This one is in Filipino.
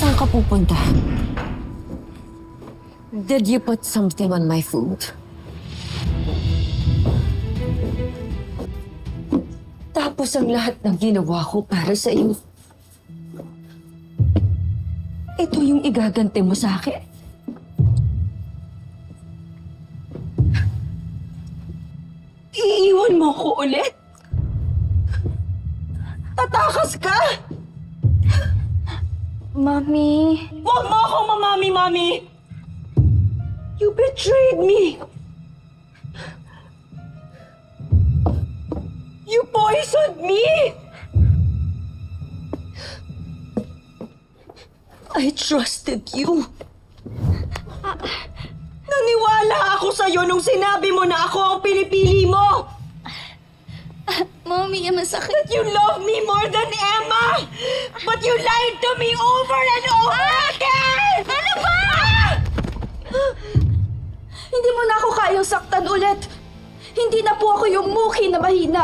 Saan ka pupunta? Did you put something on my food? Tapos ang lahat ng ginawa ko para sa iyo. Ito yung igaganti mo sa akin? Iiwan mo ko ulit? Tatakas ka? Mami... Huwag mo akong mamami-mami! You betrayed me! You poisoned me! I trusted you. Naniwala ako sa'yo nung sinabi mo na ako ang pinipili mo! Mami, masakit. That you love me more than Emma! But you lied to me over and over again! Ano ba? Hindi mo na ako kayang saktan ulit. Hindi na po ako yung muki na mahina.